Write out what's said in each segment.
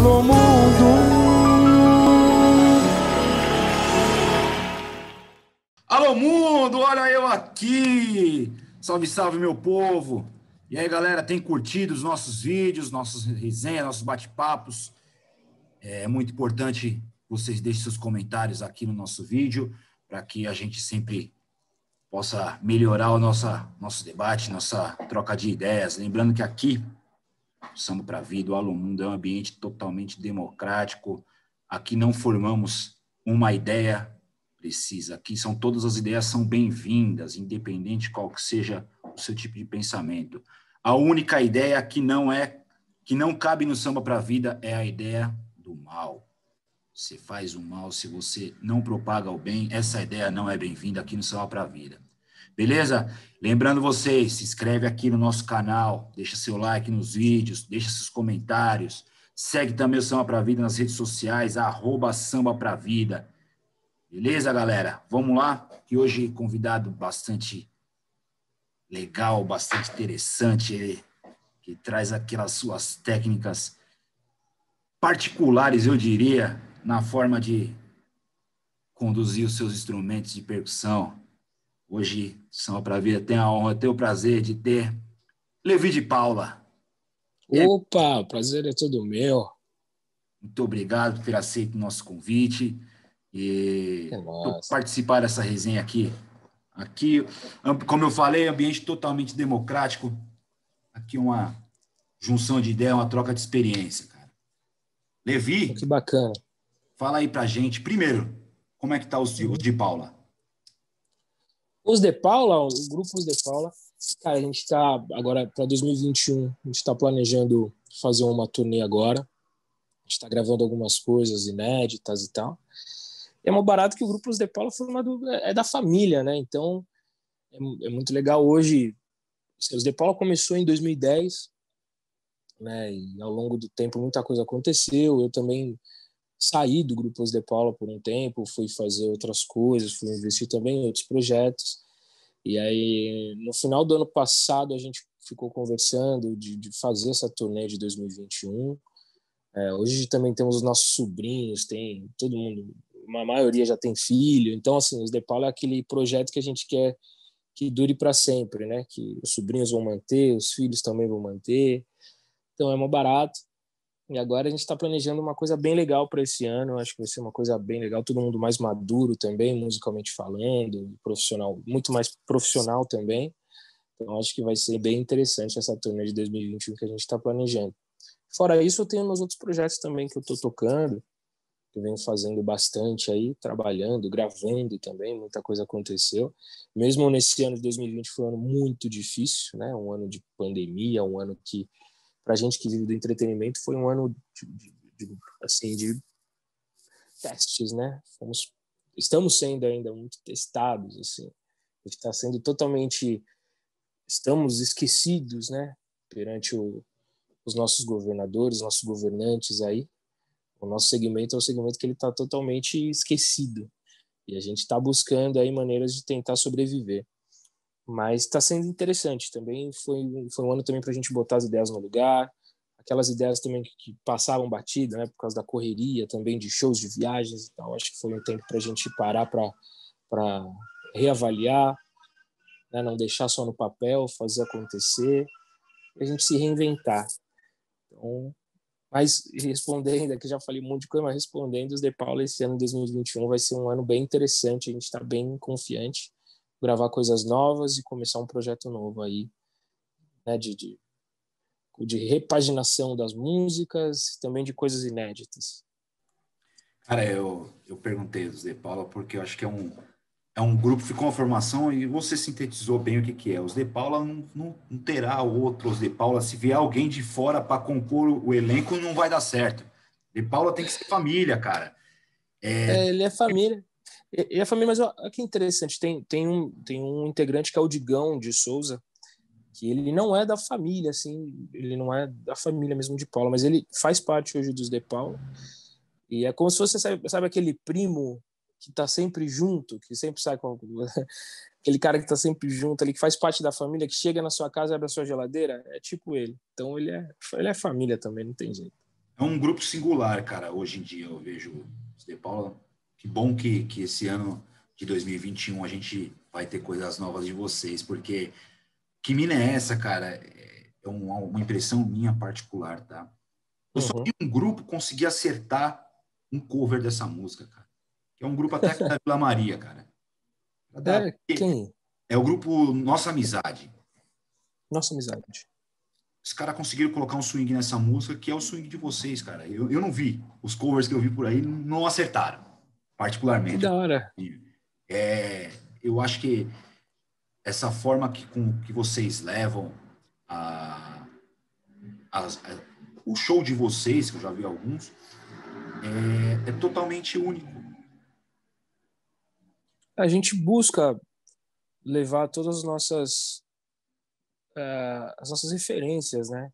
Alô mundo. Alô mundo, olha eu aqui. Salve, salve meu povo. E aí galera, tem curtido os nossos vídeos, nossos resenhas, nossos bate-papos? É muito importante vocês deixem seus comentários aqui no nosso vídeo, para que a gente sempre possa melhorar o nosso debate, nossa troca de ideias. Lembrando que aqui, o Samba pra Vida, o Alô Mundo é um ambiente totalmente democrático. Aqui não formamos uma ideia precisa. Aqui todas as ideias são bem-vindas, independente qual que seja o seu tipo de pensamento. A única ideia que não cabe no Samba pra Vida é a ideia do mal. Você faz o mal se você não propaga o bem, essa ideia não é bem-vinda aqui no Samba pra Vida. Beleza? Lembrando vocês, se inscreve aqui no nosso canal, deixa seu like nos vídeos, deixa seus comentários, segue também o Samba pra Vida nas redes sociais, @Samba pra Vida. Beleza, galera? Vamos lá, que hoje convidado bastante legal, bastante interessante, que traz aquelas suas técnicas particulares, eu diria, na forma de conduzir os seus instrumentos de percussão. Hoje, Samba pra Vida tem a honra, tem o prazer de ter Levi de Paula. Opa, o prazer é todo meu. Muito obrigado por ter aceito o nosso convite e por participar dessa resenha aqui. Aqui, como eu falei, ambiente totalmente democrático. Aqui uma junção de ideia, uma troca de experiência, cara. Levi, que bacana. Fala aí pra gente, primeiro, como é que tá os de Paula? Os de Paula, o grupo Os de Paula, cara, a gente tá agora para 2021, a gente tá planejando fazer uma turnê agora. A gente tá gravando algumas coisas inéditas e tal. E é muito barato que o grupo Os de Paula é da família, né? Então, é muito legal hoje. Os de Paula começou em 2010, né? E ao longo do tempo muita coisa aconteceu. Eu também saí do grupo Os de Paula por um tempo, fui fazer outras coisas, fui investir também em outros projetos. E aí, no final do ano passado, a gente ficou conversando de fazer essa turnê de 2021. Hoje também temos os nossos sobrinhos, tem todo mundo, uma maioria já tem filho. Então, assim, Os de Paula é aquele projeto que a gente quer que dure para sempre, né? Que os sobrinhos vão manter, os filhos também vão manter. Então, é muito barato. E agora a gente está planejando uma coisa bem legal para esse ano. Acho que vai ser uma coisa bem legal. Todo mundo mais maduro também, musicalmente falando, profissional, muito mais profissional também. Então acho que vai ser bem interessante essa turnê de 2021 que a gente está planejando. Fora isso, eu tenho meus outros projetos também que eu estou tocando, que eu venho fazendo bastante aí, trabalhando, gravando também. Muita coisa aconteceu. Mesmo nesse ano de 2020 foi um ano muito difícil, né? Um ano de pandemia, um ano que para a gente que vive do entretenimento foi um ano de testes, né? Estamos sendo ainda muito testados, assim. A gente está sendo estamos esquecidos, né? Perante os nossos governadores, nossos governantes aí. O nosso segmento é um segmento que ele está totalmente esquecido e a gente está buscando aí maneiras de tentar sobreviver. Mas está sendo interessante também. Foi um ano também para a gente botar as ideias no lugar, aquelas ideias também que passavam batida, né, por causa da correria também de shows, de viagens e tal. Acho que foi um tempo para a gente parar para reavaliar, né, não deixar só no papel, fazer acontecer e a gente se reinventar. Então, mas respondendo, aqui já falei um monte de coisa, mas respondendo, Os de Paula, esse ano de 2021 vai ser um ano bem interessante. A gente está bem confiante gravar coisas novas e começar um projeto novo aí, né, de repaginação das músicas e também de coisas inéditas. Cara, eu perguntei dos de Paula porque eu acho que é um grupo, ficou uma formação e você sintetizou bem o que é. Os de Paula não terá outros de Paula. Se vier alguém de fora para compor o elenco, não vai dar certo. De Paula tem que ser família, cara. Ele é família. Ele é família, mas olha que interessante. Tem um integrante que é o Digão de Souza, que ele não é da família, assim, ele não é da família mesmo de Paula, mas ele faz parte hoje dos de Paula. E é como se fosse, sabe aquele primo que tá sempre junto, que sempre sai com aquele cara que tá sempre junto ali, que faz parte da família, que chega na sua casa e abre a sua geladeira, é tipo ele. Então ele é família também, não tem jeito. É um grupo singular, cara. Hoje em dia eu vejo os De Paula. Que bom que esse ano de 2021 a gente vai ter coisas novas de vocês, porque que mina é essa, cara? É uma impressão minha particular, tá? Eu só Uhum. vi um grupo conseguir acertar um cover dessa música, cara. Que é um grupo até aqui da Vila Maria, cara. É quem? É o grupo Nossa Amizade. Nossa amizade. Os caras conseguiram colocar um swing nessa música, que é o swing de vocês, cara. Eu não vi. Os covers que eu vi por aí não acertaram, Que particularmente. da hora. É, eu acho que essa forma que vocês levam a, o show de vocês, que eu já vi alguns, é totalmente único. A gente busca levar todas as nossas referências, né?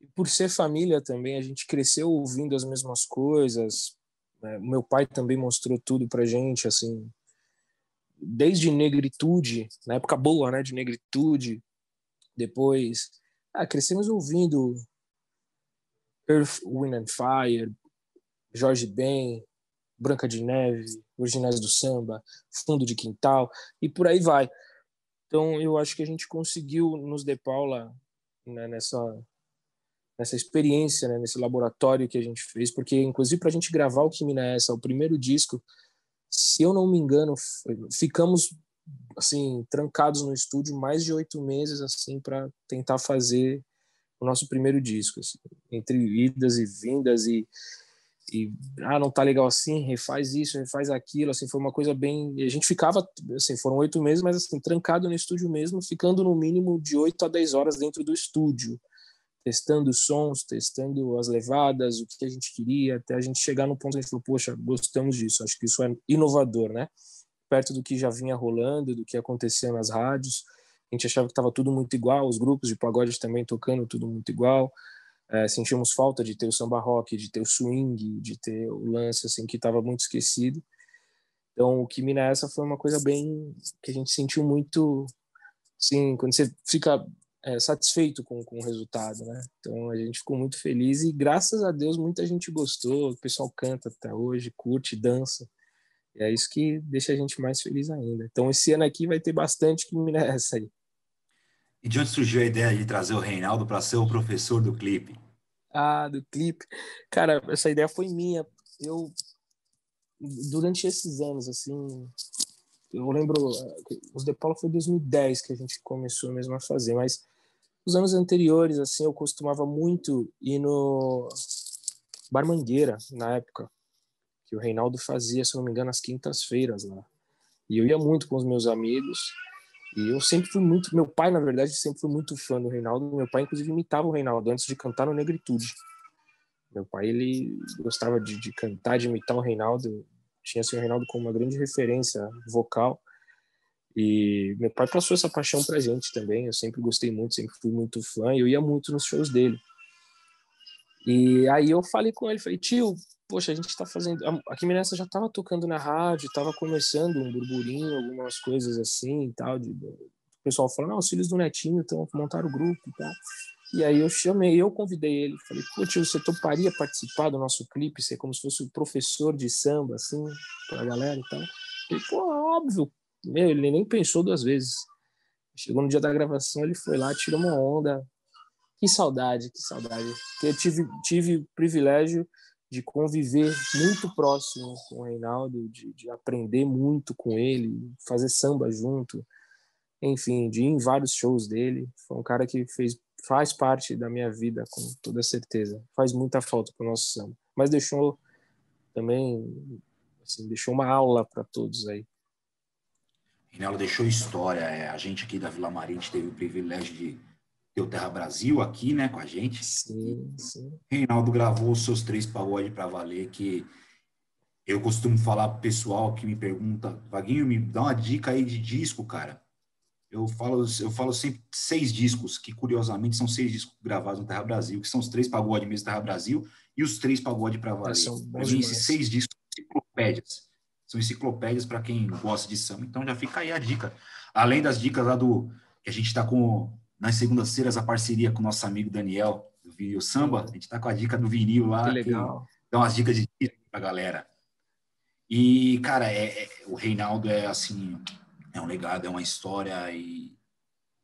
E por ser família também, a gente cresceu ouvindo as mesmas coisas. Né? Meu pai também mostrou tudo pra gente, assim, desde Negritude, na época boa, né, de Negritude, depois, crescemos ouvindo Earth, Wind and Fire, Jorge Ben, Branca de Neve, Originais do Samba, Fundo de Quintal, e por aí vai. Então, eu acho que a gente conseguiu nos De Paula, né, nessa experiência, né, nesse laboratório que a gente fez, porque, inclusive, para a gente gravar o Que Mina é Essa, o primeiro disco, se eu não me engano, ficamos assim trancados no estúdio mais de 8 meses assim para tentar fazer o nosso primeiro disco, assim, entre idas e vindas e não tá legal assim, refaz isso, refaz aquilo, assim, foi uma coisa bem, a gente ficava, assim, foram 8 meses, mas assim, trancado no estúdio mesmo, ficando no mínimo de 8 a 10 horas dentro do estúdio, testando sons, testando as levadas, o que a gente queria, até a gente chegar no ponto que a gente falou, poxa, gostamos disso, acho que isso é inovador, né? Perto do que já vinha rolando, do que acontecia nas rádios, a gente achava que estava tudo muito igual, os grupos de pagode também tocando tudo muito igual, sentimos falta de ter o samba rock, de ter o swing, de ter o lance assim que estava muito esquecido. Então, o que mina essa foi uma coisa bem que a gente sentiu muito, sim, quando você fica satisfeito com o resultado, né? Então a gente ficou muito feliz e graças a Deus muita gente gostou, o pessoal canta até hoje, curte, dança. E é isso que deixa a gente mais feliz ainda. Então esse ano aqui vai ter bastante que mina essa aí. E de onde surgiu a ideia de trazer o Reinaldo para ser o professor do clipe? Do clipe. Cara, essa ideia foi minha. Eu durante esses anos assim, eu lembro, os De Paula foi em 2010 que a gente começou mesmo a fazer, mas os anos anteriores, assim, eu costumava muito ir no Bar Mangueira, na época, que o Reinaldo fazia, se não me engano, às quintas-feiras lá. E eu ia muito com os meus amigos, e eu sempre fui muito, meu pai, na verdade, sempre foi muito fã do Reinaldo, meu pai, inclusive, imitava o Reinaldo antes de cantar no Negritude. Meu pai, ele gostava de cantar, de imitar o Reinaldo, tinha assim, o Reinaldo como uma grande referência vocal, e meu pai passou essa paixão pra gente também, eu sempre gostei muito, sempre fui muito fã, e eu ia muito nos shows dele. E aí eu falei com ele, falei, tio, poxa, a gente tá fazendo... Aqui em Minas já tava tocando na rádio, tava começando um burburinho, algumas coisas assim e tal, o pessoal falando, não, os filhos do Netinho então montaram o grupo e tal. E aí eu convidei ele, falei, pô, tio, você toparia participar do nosso clipe, ser como se fosse o professor de samba, assim, pra galera e tal? Ele, pô, óbvio. Ele nem pensou 2 vezes. Chegou no dia da gravação, ele foi lá, tirou uma onda. Que saudade, que saudade. Porque eu tive o privilégio de conviver muito próximo com o Reinaldo, de aprender muito com ele, fazer samba junto, enfim, de ir em vários shows dele. Foi um cara que faz parte da minha vida, com toda certeza. Faz muita falta pro nosso samba. Mas deixou também, assim, deixou uma aula para todos aí. Reinaldo deixou história. A gente aqui da Vila Maria, a gente teve o privilégio de ter o Terra Brasil aqui, né, com a gente. E Sim, sim. Reinaldo gravou os seus 3 pagodes para valer, que eu costumo falar pro pessoal que me pergunta, Vaguinho, me dá uma dica aí de disco, cara. Eu falo sempre 6 discos, que curiosamente são 6 discos gravados no Terra Brasil, que são os 3 pagodes mesmo Terra Brasil e os 3 pagodes para valer. São Para bons mim, esses demais. 6 discos são enciclopédias. São enciclopédias para quem gosta de samba. Então já fica aí a dica. Além das dicas lá do que a gente está com nas segundas-feiras a parceria com o nosso amigo Daniel, do vinil samba. A gente tá com a dica do vinil Que lá, que legal. dá umas dicas de disco pra galera. E, cara, o Reinaldo é assim, é um legado, é uma história e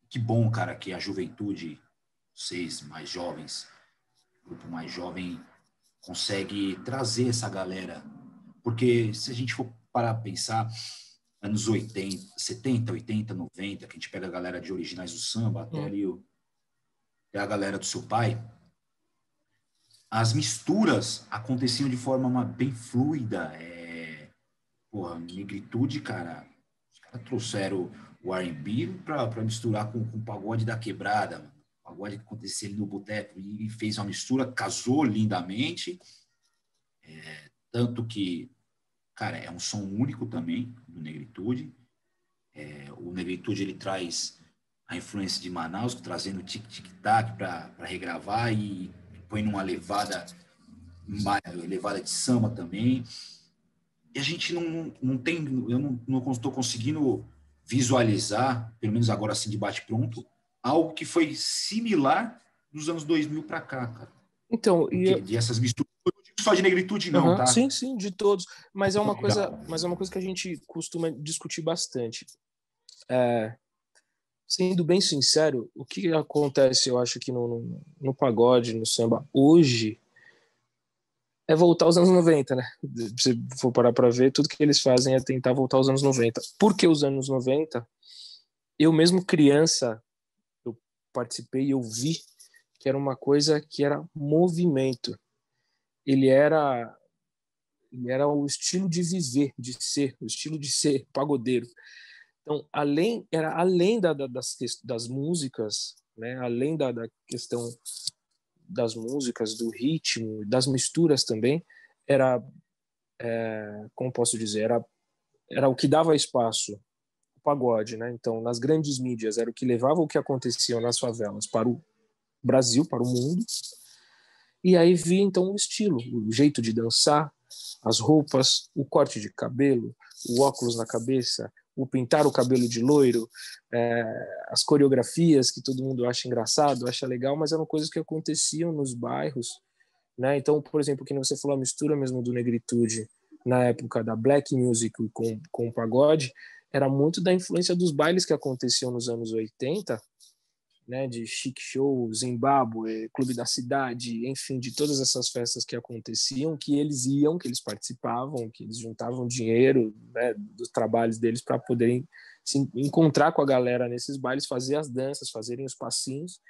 que bom, cara, que a juventude, vocês mais jovens, o grupo mais jovem, consegue trazer essa galera. Porque se a gente for parar para pensar, anos 80, 70, 80, 90, que a gente pega a galera de originais do samba, até ali até a galera do seu pai, as misturas aconteciam de forma bem fluida. Porra, negritude, cara, os caras trouxeram o R&B para misturar com o pagode da quebrada, mano. O pagode que acontecia ali no boteco e fez uma mistura, casou lindamente, tanto que, cara, é um som único também do Negritude. O Negritude, ele traz a influência de Manaus, trazendo tic-tic-tac para regravar e põe numa uma levada de samba também. E a gente não tem, eu não estou conseguindo visualizar, pelo menos agora assim de bate-pronto, algo que foi similar dos anos 2000 para cá, cara. Então, Porque de essas misturas, eu não digo só de negritude não, uhum, tá? sim, sim, de todos. Mas é uma coisa, Legal. mas é uma coisa que a gente costuma discutir bastante. Sendo bem sincero, o que acontece, eu acho que no pagode, no samba, hoje, é voltar aos anos 90, né? Se for parar para ver, tudo que eles fazem é tentar voltar aos anos 90. Por que os anos 90? Eu mesmo criança, eu participei e eu vi que era uma coisa que era movimento. Ele era, ele era o estilo de viver, de ser, o estilo de ser pagodeiro. Então, além das músicas, né? Além da questão das músicas, do ritmo, das misturas também, era, como posso dizer, era o que dava espaço, o pagode, né? Então, nas grandes mídias, era o que levava o que acontecia nas favelas para o Brasil, para o mundo. E aí via, então, o estilo, o jeito de dançar, as roupas, o corte de cabelo, o óculos na cabeça, o pintar o cabelo de loiro, as coreografias que todo mundo acha engraçado, acha legal, mas eram coisas que aconteciam nos bairros, né? Então, por exemplo, que você falou, a mistura mesmo do negritude na época da black music com o pagode, era muito da influência dos bailes que aconteciam nos anos 80, né, de Chic Show, Zimbábue, Clube da Cidade, enfim, de todas essas festas que aconteciam, que eles iam, que eles participavam, que eles juntavam dinheiro, né, dos trabalhos deles para poderem se encontrar com a galera nesses bailes, fazer as danças, fazerem os passinhos.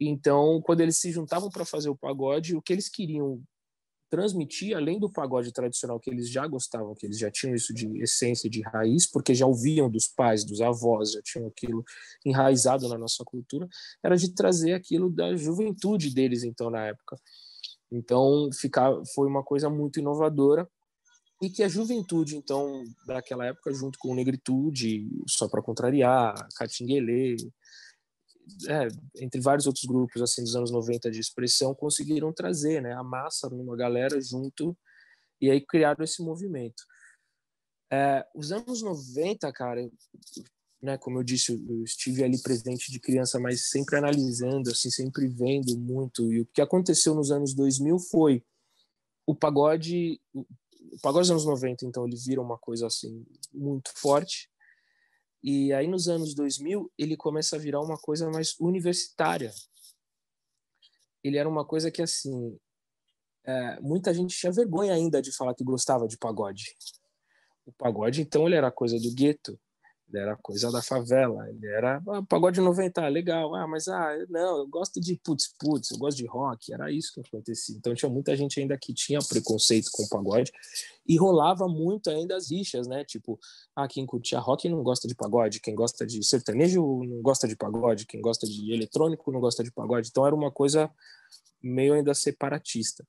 Então, quando eles se juntavam para fazer o pagode, o que eles queriam transmitir, além do pagode tradicional que eles já gostavam, que eles já tinham isso de essência, de raiz, porque já ouviam dos pais, dos avós, já tinham aquilo enraizado na nossa cultura, era de trazer aquilo da juventude deles, então, na época. Então, foi uma coisa muito inovadora e que a juventude, então, daquela época, junto com o Negritude, Só Pra Contrariar, Catinguelê, entre vários outros grupos assim dos anos 90 de expressão, conseguiram trazer, né, a massa numa galera junto e aí criaram esse movimento. Os anos 90, cara, né, como eu disse, eu estive ali presente de criança, mas sempre analisando, assim, sempre vendo muito. E o que aconteceu nos anos 2000 foi o pagode dos anos 90, então ele vira uma coisa assim muito forte. E aí nos anos 2000 ele começa a virar uma coisa mais universitária. Ele era uma coisa que assim, muita gente tinha vergonha ainda de falar que gostava de pagode. O pagode, então, ele era coisa do gueto, ele era coisa da favela, ele era pagode 90, legal, mas não, eu gosto de putz, eu gosto de rock, era isso que acontecia. Então tinha muita gente ainda que tinha preconceito com o pagode e rolava muito ainda as rixas, né? Tipo, quem curtia rock não gosta de pagode, quem gosta de sertanejo não gosta de pagode, quem gosta de eletrônico não gosta de pagode. Então era uma coisa meio ainda separatista.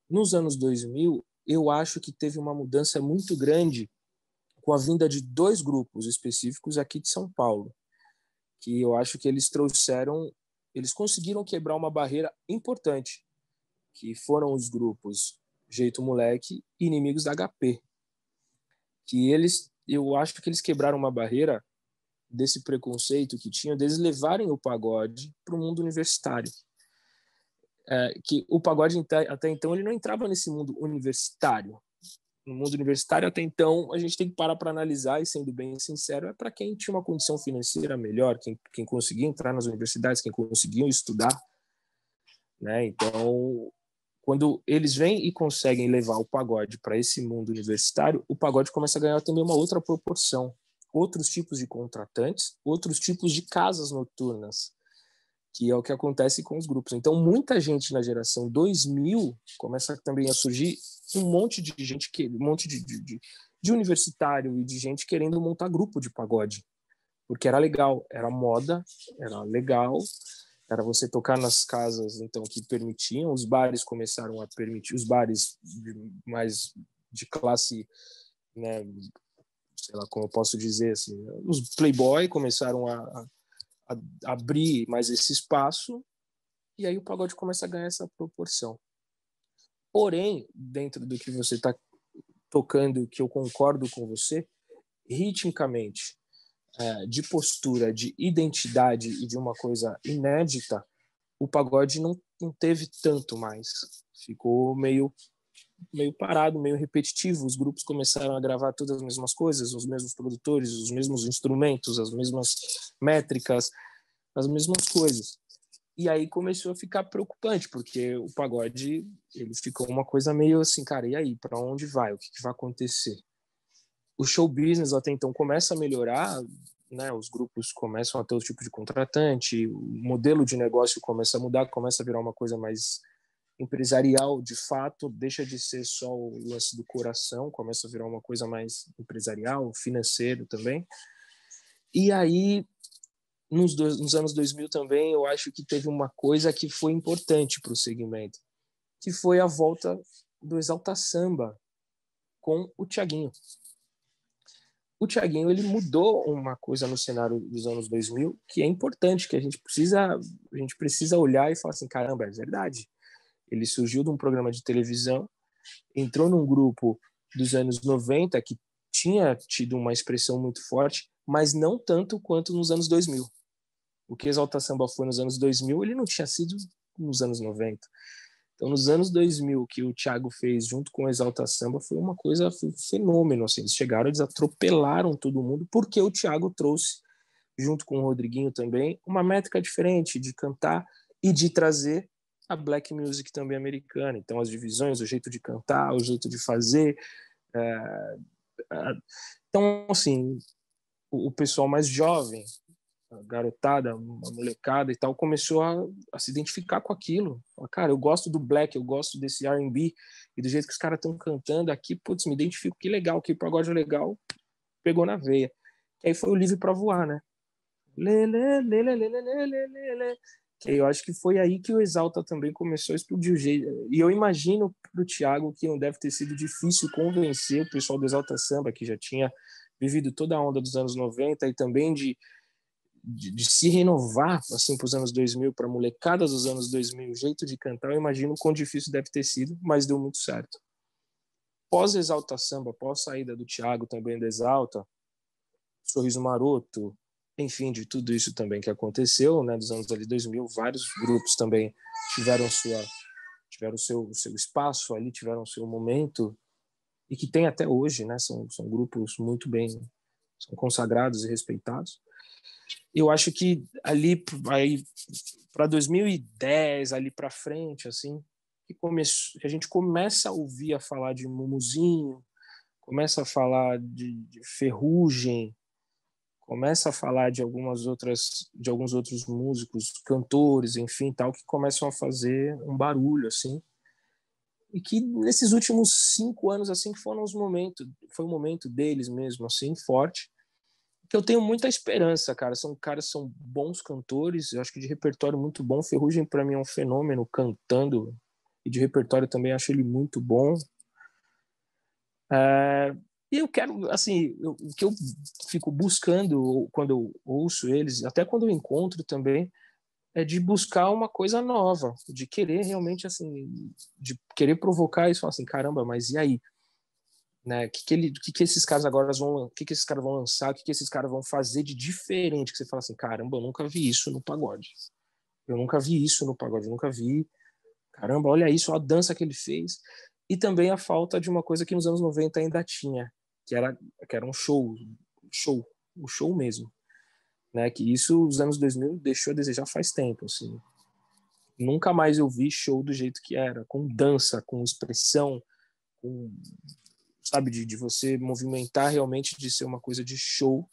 Nos anos 2000, eu acho que teve uma mudança muito grande com a vinda de dois grupos específicos aqui de São Paulo, que eu acho que eles conseguiram quebrar uma barreira importante, que foram os grupos Jeito Moleque e Inimigos da HP, eu acho que eles quebraram uma barreira desse preconceito que tinham, deles levarem o pagode para o mundo universitário. que o pagode até então ele não entrava nesse mundo universitário. No mundo universitário até então a gente tem que parar para analisar, e sendo bem sincero, é para quem tinha uma condição financeira melhor, quem conseguia entrar nas universidades, quem conseguia estudar, né? Então, quando eles vêm e conseguem levar o pagode para esse mundo universitário, o pagode começa a ganhar também uma outra proporção, outros tipos de contratantes, outros tipos de casas noturnas, que é o que acontece com os grupos. Então, muita gente na geração 2000 começa também a surgir um monte de gente, um monte de universitário e de gente querendo montar grupo de pagode, porque era legal, era moda, era legal, era você tocar nas casas então que permitiam, os bares começaram a permitir, os bares mais de classe, né, sei lá como eu posso dizer assim, os playboy começaram a abrir mais esse espaço, e aí o pagode começa a ganhar essa proporção. Porém, dentro do que você está tocando, que eu concordo com você, ritmicamente, de postura, de identidade e de uma coisa inédita, o pagode não teve tanto mais. Ficou meio parado, meio repetitivo. Os grupos começaram a gravar todas as mesmas coisas, os mesmos produtores, os mesmos instrumentos, as mesmas métricas, as mesmas coisas. E aí começou a ficar preocupante, porque o pagode ele ficou uma coisa meio assim, cara, e aí, para onde vai? O que vai acontecer? O show business até então começa a melhorar, né? Os grupos começam a ter outro tipo de contratante, o modelo de negócio começa a mudar, começa a virar uma coisa mais empresarial de fato, deixa de ser só o lance do coração, começa a virar uma coisa mais empresarial, financeiro também. E aí, nos anos 2000 também, eu acho que teve uma coisa que foi importante para o segmento, que foi a volta do Exalta Samba com o Thiaguinho. O Thiaguinho ele mudou uma coisa no cenário dos anos 2000 que é importante, que a gente precisa olhar e falar assim, caramba, é verdade. Ele surgiu de um programa de televisão, entrou num grupo dos anos 90 que tinha tido uma expressão muito forte, mas não tanto quanto nos anos 2000. O que Exalta Samba foi nos anos 2000, ele não tinha sido nos anos 90. Então, nos anos 2000, o que o Thiago fez junto com o Exalta Samba foi uma coisa, foi um fenômeno. Assim, eles chegaram, eles atropelaram todo mundo, porque o Thiago trouxe, junto com o Rodriguinho também, uma métrica diferente de cantar e de trazer a black music também americana. Então, as divisões, o jeito de cantar, o jeito de fazer. Então, assim, o pessoal mais jovem, a garotada, a molecada e tal, começou a se identificar com aquilo. Cara, eu gosto do black, eu gosto desse R&B, e do jeito que os caras estão cantando aqui, putz, me identifico, que legal, que pagode legal, pegou na veia. E aí foi o livre para voar, né? Lê, lê, lê, lê, lê, lê, lê, lê, lê. Que eu acho que foi aí que o Exalta também começou a explodir o jeito. E eu imagino pro Thiago que não deve ter sido difícil convencer o pessoal do Exalta Samba, que já tinha vivido toda a onda dos anos 90 e também de se renovar assim para os anos 2000, para a molecada dos anos 2000, o jeito de cantar, eu imagino o quão difícil deve ter sido, mas deu muito certo. Pós-Exalta Samba, pós-saída do Thiago também do Exalta, Sorriso Maroto, enfim, de tudo isso também que aconteceu, né, dos anos ali 2000, vários grupos também tiveram seu espaço ali, tiveram seu momento, e que tem até hoje, né, são grupos muito bem, são consagrados e respeitados. Eu acho que ali para 2010, ali para frente, assim, que a gente começa a ouvir a falar de Mumuzinho, começa a falar de Ferrugem, começa a falar de alguns outros músicos, cantores, enfim, tal, que começam a fazer um barulho, assim, e que nesses últimos 5 anos, assim, que foi o momento deles mesmo, assim, forte, que eu tenho muita esperança, cara. São bons cantores, eu acho que de repertório muito bom. Ferrugem, para mim, é um fenômeno cantando, e de repertório também acho ele muito bom. E eu quero, assim, o que eu fico buscando quando eu ouço eles, até quando eu encontro também, é de buscar uma coisa nova, de querer realmente, assim, de querer provocar isso, falar assim, caramba, mas e aí? Né? Que esses caras agora vão, que esses caras vão lançar, que esses caras vão fazer de diferente, que você fala assim, caramba, eu nunca vi isso no pagode. Eu nunca vi isso no pagode, eu nunca vi caramba, olha isso, a dança que ele fez. E também a falta de uma coisa que nos anos 90 ainda tinha, que era um show, o show mesmo, né? Que isso, os anos 2000 deixou a desejar faz tempo, assim. Nunca mais eu vi show do jeito que era, com dança, com expressão, com, sabe, de você movimentar realmente, de ser uma coisa de show,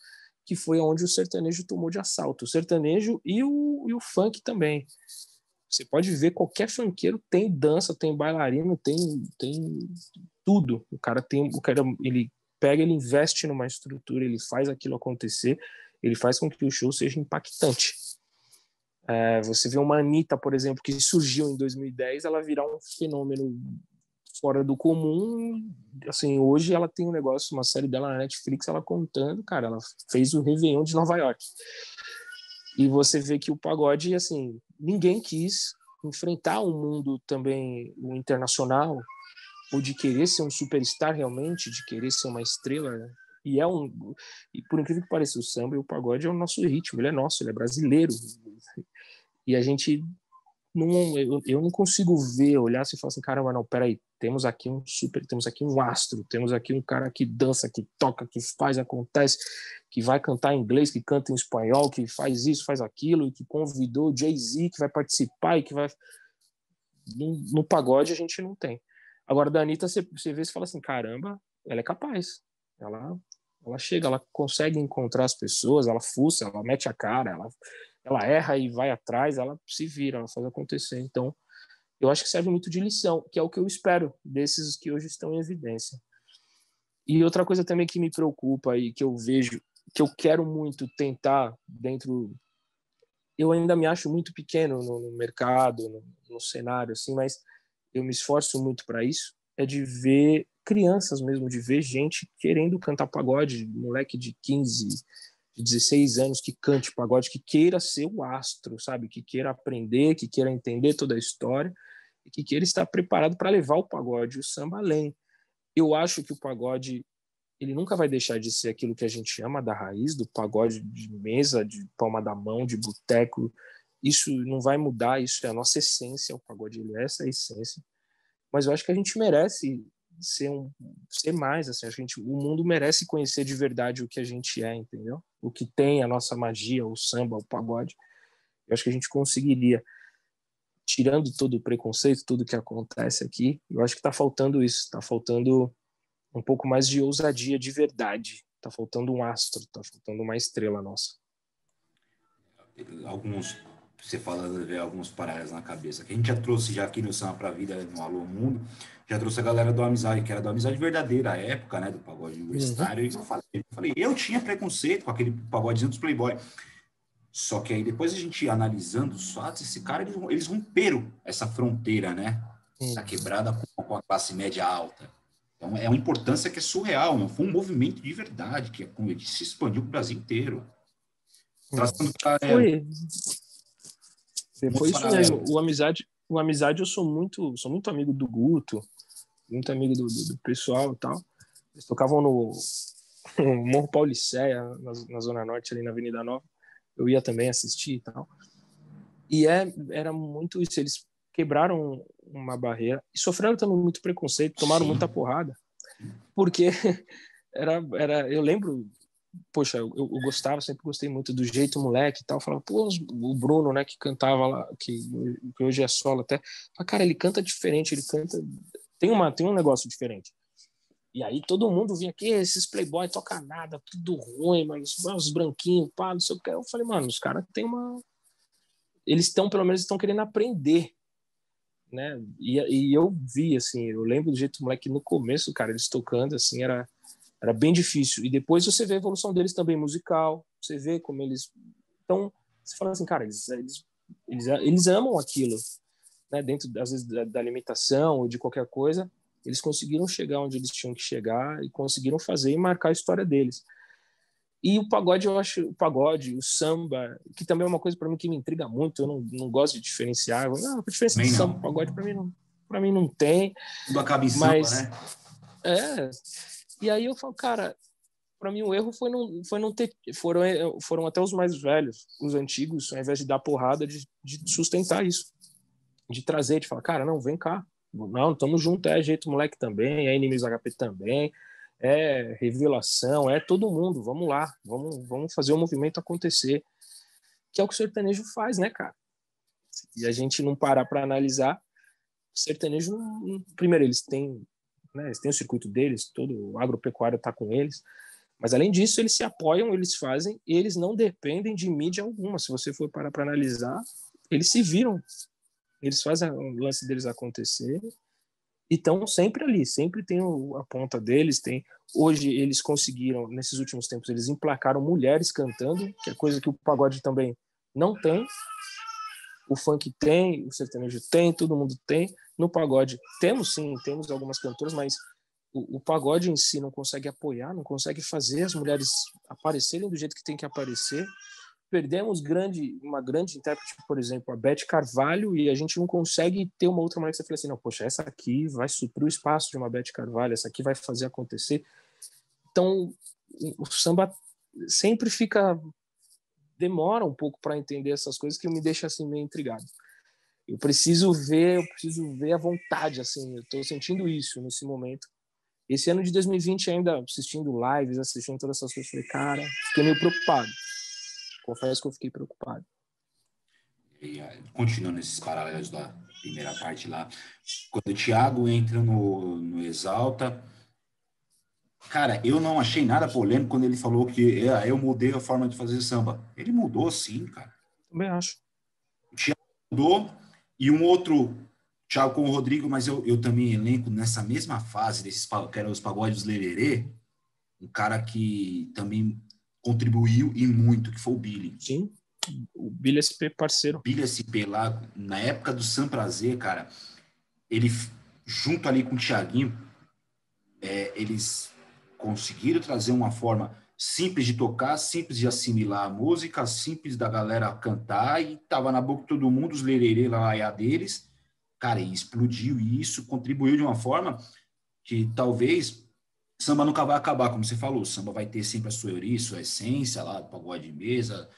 que foi onde o sertanejo tomou de assalto. O sertanejo e o funk também. Você pode ver, qualquer funkeiro tem dança, tem bailarino, tem tudo. O cara, ele pega, ele investe numa estrutura, ele faz aquilo acontecer, ele faz com que o show seja impactante. Você vê uma Anitta, por exemplo, que surgiu em 2010, ela virar um fenômeno fora do comum. Assim, hoje ela tem um negócio, uma série dela na Netflix, ela contando, cara, ela fez o Réveillon de Nova York. E você vê que o pagode, assim, ninguém quis enfrentar um mundo também, o internacional, ou de querer ser um superstar realmente, de querer ser uma estrela. E por incrível que pareça, o samba e o pagode é o nosso ritmo, ele é nosso, ele é brasileiro. E a gente eu não consigo ver, olhar assim e falar assim, caramba, não, peraí, temos aqui um astro, temos aqui um cara que dança, que toca, que faz, acontece, que vai cantar em inglês, que canta em espanhol, que faz isso, faz aquilo, e que convidou o Jay-Z, que vai participar e que vai... No pagode a gente não tem. Agora, da Anitta, você vê e fala assim, caramba, ela é capaz. Ela chega, ela consegue encontrar as pessoas, ela fuça, ela mete a cara, ela erra e vai atrás, ela se vira, ela faz acontecer. Então, eu acho que serve muito de lição, que é o que eu espero desses que hoje estão em evidência. E outra coisa também que me preocupa e que eu vejo, que eu quero muito tentar dentro... Eu ainda me acho muito pequeno no mercado, no cenário, assim, mas eu me esforço muito para isso, é de ver crianças mesmo, de ver gente querendo cantar pagode, moleque de 15, de 16 anos que cante pagode, que queira ser o astro, sabe? Que queira aprender, que queira entender toda a história e que queira estar preparado para levar o pagode, o samba além. Eu acho que o pagode, ele nunca vai deixar de ser aquilo que a gente chama da raiz, do pagode de mesa, de palma da mão, de boteco. Isso não vai mudar, isso é a nossa essência, o pagode, ele é essa essência. Mas eu acho que a gente merece ser mais, assim, acho que o mundo merece conhecer de verdade o que a gente é, entendeu? O que tem a nossa magia, o samba, o pagode. Eu acho que a gente conseguiria, tirando todo o preconceito, tudo que acontece aqui, eu acho que está faltando isso, está faltando um pouco mais de ousadia de verdade, está faltando um astro, está faltando uma estrela nossa. Você fala, ver alguns paralelos na cabeça, que a gente já trouxe já aqui no Samba pra Vida, no Alô Mundo, já trouxe a galera do Amizade, que era da Amizade verdadeira, a época, né, do pagode universitário, e eu tinha preconceito com aquele pagodezinho dos Playboy, só que aí depois a gente analisando os fatos, esse cara, eles romperam essa fronteira, né, da quebrada com a classe média alta. Então é uma importância que é surreal, não foi um movimento de verdade, que como eu disse, se expandiu para o Brasil inteiro. Traçando paralelo. Foi isso mesmo. O Amizade eu sou muito amigo do Guto, muito amigo do pessoal e tal. Eles tocavam no Morro Pauliceia, na Zona Norte, ali na Avenida Nova. Eu ia também assistir e tal. E era muito isso. Eles quebraram uma barreira e sofreram também muito preconceito, tomaram muita porrada. Porque eu lembro, poxa, eu gostava, sempre gostei muito do jeito moleque e tal. Falava, pô, o Bruno, né, que cantava lá, que hoje é solo até. Falava, cara, ele canta diferente, ele canta. Tem um negócio diferente. E aí todo mundo vinha aqui, esses playboy toca nada, tudo ruim, mas os branquinhos, pá, não sei o que. Eu falei, mano, os caras têm uma. Pelo menos, estão querendo aprender, né? E eu vi, assim, eu lembro do jeito do moleque no começo, cara, eles tocando, assim, era bem difícil. E depois você vê a evolução deles também musical, você vê como eles. Então, você fala assim, cara, eles amam aquilo, né? Dentro, às vezes, da limitação ou de qualquer coisa, eles conseguiram chegar onde eles tinham que chegar e conseguiram fazer e marcar a história deles. E o pagode, eu acho, o samba, que também é uma coisa para mim que me intriga muito, eu não gosto de diferenciar. Não, a diferença de samba e pagode para mim não tem. Tudo acaba em mas, samba, né? E aí eu falo, cara, para mim o erro foi não ter. Foram até os mais velhos, os antigos, ao invés de dar porrada, de sustentar isso. de trazer, de falar, cara, não, vem cá, não, tamo junto, é Jeito Moleque também, é Inimigos HP também, é Revelação, é todo mundo, vamos lá, vamos fazer o movimento acontecer, que é o que o sertanejo faz, né, cara? E a gente não parar para analisar, o sertanejo, primeiro, eles têm, né, eles têm o circuito deles, todo o agropecuário tá com eles, mas além disso, eles se apoiam, eles fazem, e eles não dependem de mídia alguma. Se você for parar para analisar, eles se viram, eles fazem o lance deles acontecer e estão sempre ali, sempre tem a ponta deles, tem. Hoje eles conseguiram, nesses últimos tempos, eles emplacaram mulheres cantando, que é coisa que o pagode também não tem. O funk tem, o sertanejo tem, todo mundo tem. No pagode temos sim, temos algumas cantoras, mas o pagode em si não consegue apoiar, não consegue fazer as mulheres aparecerem do jeito que tem que aparecer. Perdemos uma grande intérprete, por exemplo, a Beth Carvalho, e a gente não consegue ter uma outra mulher que você fala assim, não, poxa, essa aqui vai suprir o espaço de uma Beth Carvalho, essa aqui vai fazer acontecer. Então, o samba sempre demora um pouco para entender essas coisas, que me deixa assim meio intrigado. Eu preciso ver a vontade, assim, eu estou sentindo isso nesse momento. Esse ano de 2020, ainda assistindo lives, assistindo todas essas coisas, falei, cara, fiquei meio preocupado. Confesso que eu fiquei preocupado. E, continuando esses paralelos da primeira parte lá, quando o Thiago entra no Exalta, cara, eu não achei nada polêmico quando ele falou que eu mudei a forma de fazer samba. Ele mudou sim, cara. Também acho. O Thiago mudou e um outro, Thiago com o Rodrigo, mas eu também elenco nessa mesma fase desses que eram os pagodes lererê, um cara que também contribuiu e muito, que foi o Billy. Sim, o Billy SP parceiro. Billy SP lá, na época do Sam Prazer, cara, ele, junto ali com o Thiaguinho, eles conseguiram trazer uma forma simples de tocar, simples de assimilar a música, simples da galera cantar, e tava na boca de todo mundo, os lererê lá deles, cara, e explodiu, e isso contribuiu de uma forma que talvez samba nunca vai acabar, como você falou, o samba vai ter sempre a sua origem, sua essência lá, pagode de mesa,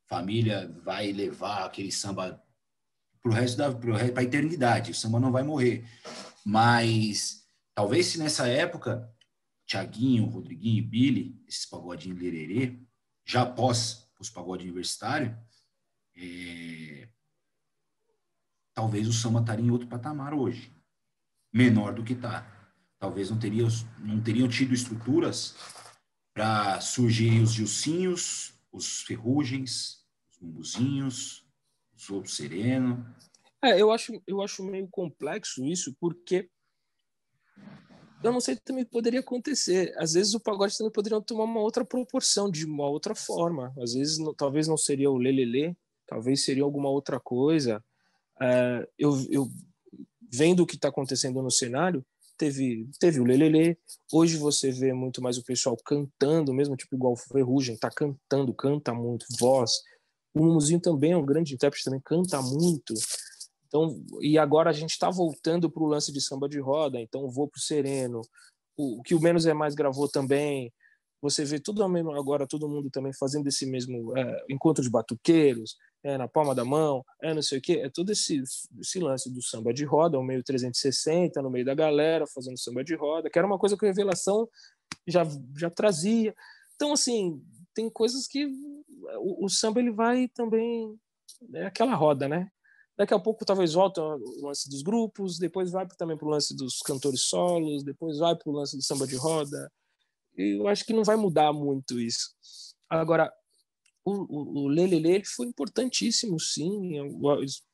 família vai levar aquele samba para a eternidade, o samba não vai morrer, mas talvez se nessa época Tiaguinho, Rodriguinho e Billy, esses pagodinhos lererê, já após os pagodes universitários, talvez o samba estaria em outro patamar hoje, menor do que está. Talvez não teriam tido estruturas para surgirem os Gilcinhos, os Ferrugens, os Bumbuzinhos, os Outros Sereno. Eu acho meio complexo isso, porque eu não sei o que também poderia acontecer. Às vezes o pagode também poderia tomar uma outra proporção, de uma outra forma. Às vezes, talvez não seria o lelelê, talvez seria alguma outra coisa. Eu vendo o que está acontecendo no cenário, teve o lelelê. Hoje você vê muito mais o pessoal cantando, mesmo tipo igual o Ferrugem, tá cantando, canta muito, voz. O Mumuzinho também é um grande intérprete, também canta muito. Então, e agora a gente está voltando para o lance de samba de roda, então vou para o Sereno, o que o Menos é Mais gravou também. Você vê tudo agora, todo mundo também fazendo esse mesmo encontro de batuqueiros, na palma da mão, não sei o quê, é todo esse lance do samba de roda, o meio 360, no meio da galera, fazendo samba de roda, que era uma coisa que a Revelação já trazia. Então, assim, tem coisas que o samba ele vai também, é aquela roda, né? Daqui a pouco talvez volte o lance dos grupos, depois vai também para o lance dos cantores solos, depois vai para o lance do samba de roda. E eu acho que não vai mudar muito isso. Agora, o Lelele foi importantíssimo, sim.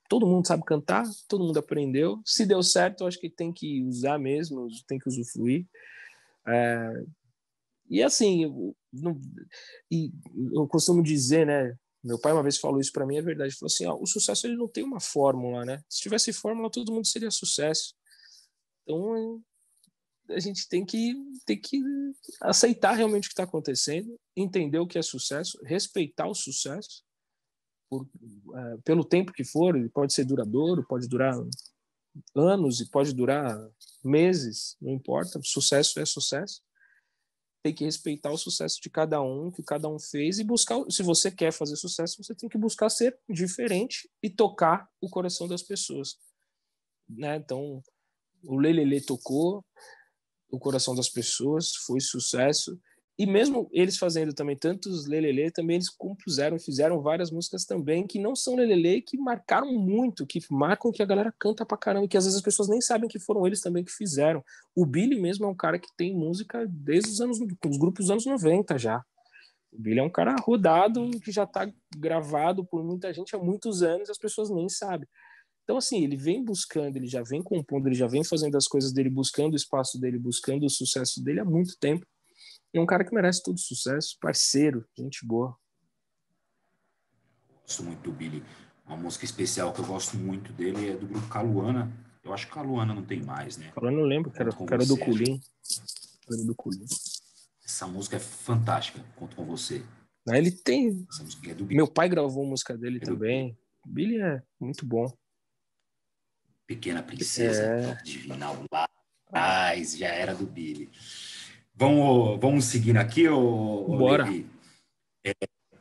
Todo mundo sabe cantar, todo mundo aprendeu. Se deu certo, eu acho que tem que usar mesmo, tem que usufruir. E assim, eu costumo dizer, né? Meu pai uma vez falou isso para mim, é verdade. Ele falou assim: o sucesso ele não tem uma fórmula, né? Se tivesse fórmula, todo mundo seria sucesso. Então a gente tem que aceitar realmente o que está acontecendo, entender o que é sucesso, respeitar o sucesso pelo tempo que for. Ele pode ser duradouro, pode durar anos e pode durar meses, não importa. Sucesso é sucesso. Tem que respeitar o sucesso de cada um, que cada um fez, e buscar. Se você quer fazer sucesso, você tem que buscar ser diferente e tocar o coração das pessoas. né? Então, o Lelele tocou o coração das pessoas, foi sucesso. E mesmo eles fazendo também tantos Lelele, também eles compuseram, fizeram várias músicas também que não são Lelele, que marcaram muito, que marcam, que a galera canta pra caramba, que às vezes as pessoas nem sabem que foram eles também que fizeram. O Billy mesmo é um cara que tem música desde os grupos dos anos 90 já. O Billy é um cara rodado, que já tá gravado por muita gente há muitos anos, as pessoas nem sabem. Então, assim, ele vem buscando, ele já vem compondo, ele já vem fazendo as coisas dele, buscando o espaço dele, buscando o sucesso dele há muito tempo. É um cara que merece todo sucesso, parceiro, gente boa. Gosto muito do Billy. Uma música especial que eu gosto muito dele é do grupo Caluana. Eu acho que Caluana não tem mais, né? Falando, não lembro, Conto com cara do você. Culim. Era do Culim. Essa música é fantástica. Conto com você. Ele tem. Essa música é do Billy. Meu pai gravou música dele É também. O Billy é muito bom. Pequena Princesa, Divinal lá atrás, já era do Billy. Vamos seguindo aqui, ô Bora. Levi.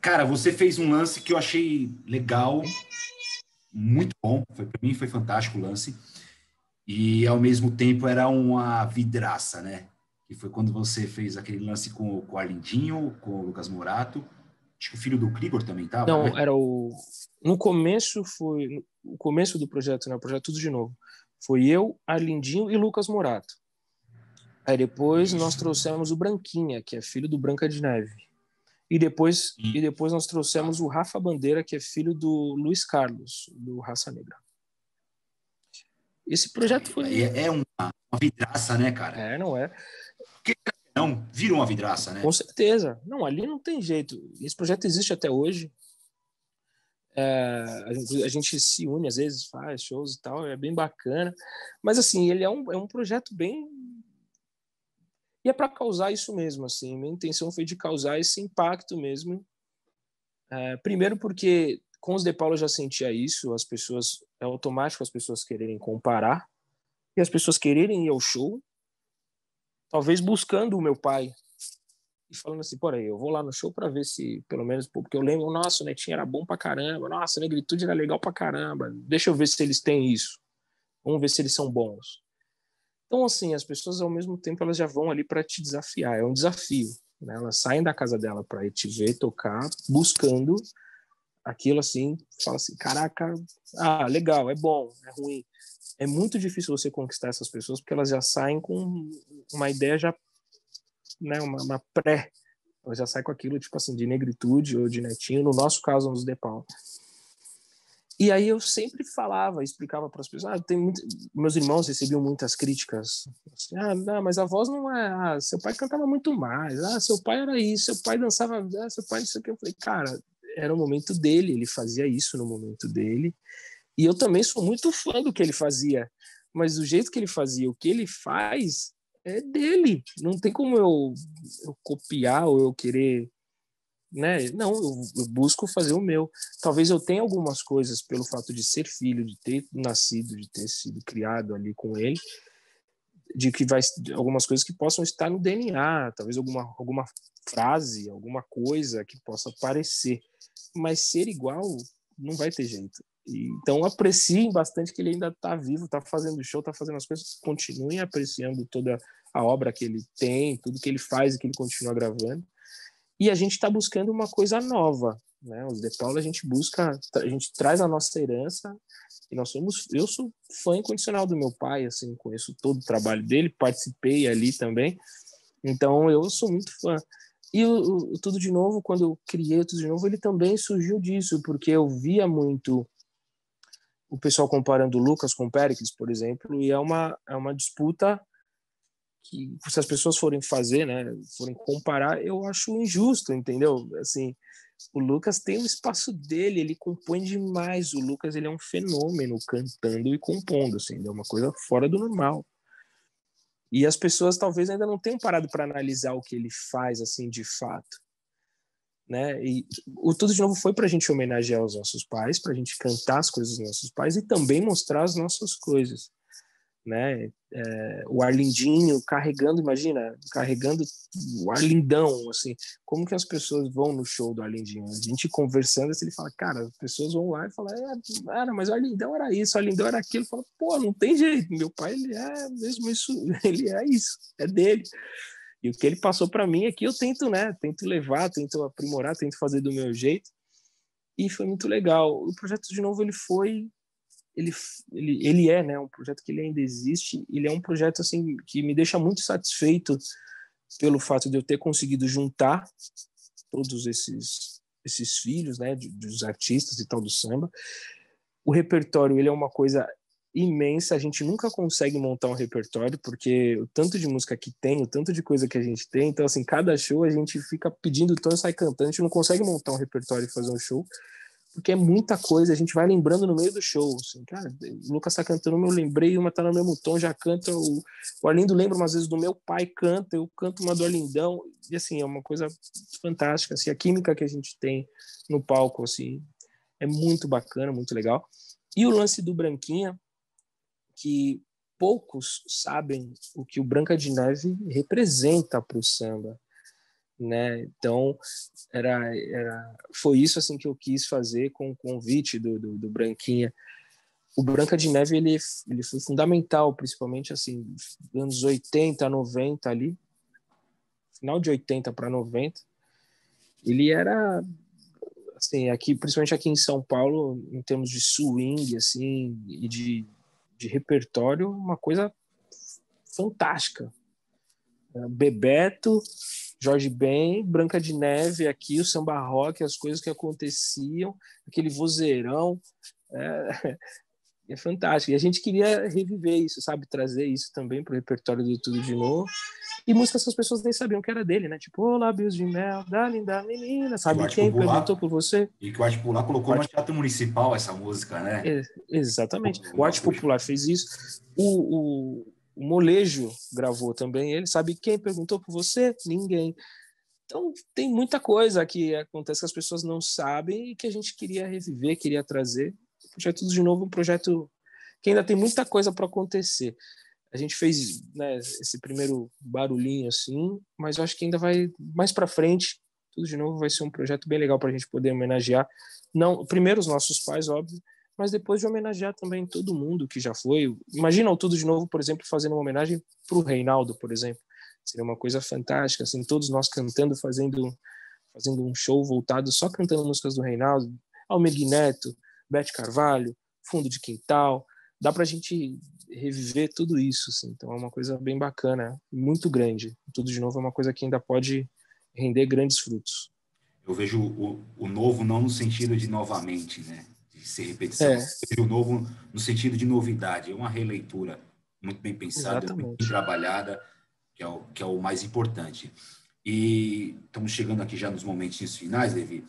Cara, você fez um lance que eu achei legal, muito bom. Para mim foi fantástico o lance. E, ao mesmo tempo, era uma vidraça, né? Que foi quando você fez aquele lance com o Arlindinho, com o Lucas Morato. Acho que o filho do Krigor também estava, Não, né? era o... No começo foi... O começo do projeto, né? O projeto Tudo de Novo. Foi eu, Arlindinho e Lucas Morato. Aí depois nós trouxemos o Branquinha, que é filho do Branca de Neve. E depois nós trouxemos o Rafa Bandeira, que é filho do Luiz Carlos, do Raça Negra. Esse projeto foi... É uma vidraça, né, cara? Não é? Porque, não, vira uma vidraça, né? Com certeza. Não, ali não tem jeito. Esse projeto existe até hoje. A gente se une, às vezes, faz shows e tal, é bem bacana. Mas, assim, ele é um projeto bem... E é para causar isso mesmo, assim. Minha intenção foi de causar esse impacto mesmo. Primeiro porque com os De Paula eu já sentia isso, as pessoas... É automático as pessoas quererem comparar e as pessoas quererem ir ao show, talvez buscando o meu pai e falando assim, por aí, eu vou lá no show para ver se, pelo menos, porque eu lembro, nossa, o Netinho era bom pra caramba, nossa, a Negritude era legal pra caramba, deixa eu ver se eles têm isso, vamos ver se eles são bons. Então, assim, as pessoas, ao mesmo tempo, elas já vão ali para te desafiar, é um desafio, né? Elas saem da casa dela para ir te ver tocar, buscando aquilo, assim, fala assim, caraca, legal, é bom, é ruim. É muito difícil você conquistar essas pessoas, porque elas já saem com uma ideia já, né, uma pré. Ela já sai com aquilo, tipo assim, de Negritude ou de Netinho, no nosso caso, nos De Paula. E aí eu sempre falava, explicava para as pessoas, meus irmãos recebiam muitas críticas, assim, não, mas a voz não é, seu pai cantava muito mais, seu pai era isso, seu pai dançava, seu pai não sei o que. Eu falei, cara, era o momento dele, ele fazia isso no momento dele, e eu também sou muito fã do que ele fazia, mas o jeito que ele fazia, o que ele faz, é dele. Não tem como eu copiar ou eu querer, né? Não, eu busco fazer o meu. Talvez eu tenha algumas coisas pelo fato de ser filho, de ter nascido, de ter sido criado ali com ele, de que vai algumas coisas que possam estar no DNA, talvez alguma frase, alguma coisa que possa parecer, mas ser igual não vai ter jeito. Então apreciem bastante que ele ainda está vivo, está fazendo show, está fazendo as coisas, continuem apreciando toda a obra que ele tem, tudo que ele faz e que ele continua gravando. E a gente está buscando uma coisa nova, né? Os De Paula a gente busca, a gente traz a nossa herança e eu sou fã incondicional do meu pai, assim, conheço todo o trabalho dele, participei ali também, então eu sou muito fã. E o Tudo de Novo, quando eu criei o Tudo de Novo, ele também surgiu disso, porque eu via muito o pessoal comparando o Lucas com o Péricles, por exemplo, e é uma disputa que, se as pessoas forem fazer, né, forem comparar, eu acho injusto, entendeu? Assim, o Lucas tem o espaço dele, ele compõe demais. O Lucas, ele é um fenômeno cantando e compondo, assim, é uma coisa fora do normal. E as pessoas talvez ainda não tenham parado para analisar o que ele faz, assim, de fato, né? E o Tudo de Novo foi para a gente homenagear os nossos pais, para a gente cantar as coisas dos nossos pais e também mostrar as nossas coisas, né? o Arlindinho carregando, imagina, carregando o Arlindão, assim, como que as pessoas vão no show do Arlindinho? A gente conversando, assim, ele fala, cara, as pessoas vão lá e falam, mas o Arlindão era isso, o Arlindão era aquilo, fala, pô, não tem jeito, meu pai, ele é mesmo isso, ele é isso, é dele. E o que ele passou para mim aqui, eu tento, né, tento levar, tento aprimorar, tento fazer do meu jeito, e foi muito legal. O projeto, de novo, ele é, né, um projeto que ele ainda existe, ele é um projeto assim que me deixa muito satisfeito pelo fato de eu ter conseguido juntar todos esses filhos, né, dos artistas e tal do samba. O repertório, ele é uma coisa imensa, a gente nunca consegue montar um repertório, porque o tanto de música que tem, o tanto de coisa que a gente tem, então assim, cada show a gente fica pedindo tom e sai cantando, a gente não consegue montar um repertório e fazer um show, porque é muita coisa, a gente vai lembrando no meio do show, assim, cara, o Lucas tá cantando, eu lembrei, uma tá no mesmo tom, já canta, o Arlindo lembra umas vezes do meu pai canta, eu canto uma do Arlindão, e assim, é uma coisa fantástica, assim, a química que a gente tem no palco, assim, é muito bacana, muito legal. E o lance do Branquinha, que poucos sabem o que o Branca de Neve representa para o samba, né? Então foi isso assim que eu quis fazer com o convite do Branquinha. O Branca de Neve ele foi fundamental, principalmente assim anos 80, 90 ali, final de 80 para 90. Ele era assim, aqui, principalmente aqui em São Paulo, em termos de swing assim e de repertório, uma coisa fantástica. Bebeto, Jorge Ben, Branca de Neve, aqui o samba rock, as coisas que aconteciam, aquele vozeirão, é fantástico. E a gente queria reviver isso, sabe? Trazer isso também para o repertório do Tudo de Novo. E músicas que as pessoas nem sabiam que era dele, né? Tipo, Ô Lábios de Mel, da linda menina, Que o sabe Arte quem perguntou Popular, por você? e que o Arte Popular colocou no Arte... Teatro Municipal essa música, né? Exatamente. O Uma Arte Popular fez isso. O Molejo gravou também ele. Sabe quem perguntou por você? Ninguém. Então, tem muita coisa que acontece que as pessoas não sabem e que a gente queria reviver, queria trazer. O projeto de novo, um projeto que ainda tem muita coisa para acontecer. A gente fez, né, esse primeiro barulhinho assim, mas eu acho que ainda vai mais para frente. Tudo de novo vai ser um projeto bem legal para a gente poder homenagear, não, primeiro os nossos pais, óbvio, mas depois de homenagear também todo mundo que já foi. Imagina o Tudo de Novo, por exemplo, fazendo uma homenagem para o Reinaldo, por exemplo. Seria uma coisa fantástica, assim, todos nós cantando, fazendo um show voltado só cantando músicas do Reinaldo, Almir Neto, Beth Carvalho, Fundo de Quintal. Dá para a gente reviver tudo isso, assim. Então é uma coisa bem bacana, muito grande. Tudo de novo é uma coisa que ainda pode render grandes frutos. Eu vejo o novo não no sentido de novamente, né? De ser repetição. É, Eu vejo o novo no sentido de novidade. É uma releitura muito bem pensada, muito bem exatamente. trabalhada, que é o mais importante. E estamos chegando aqui já nos momentos finais, Levi.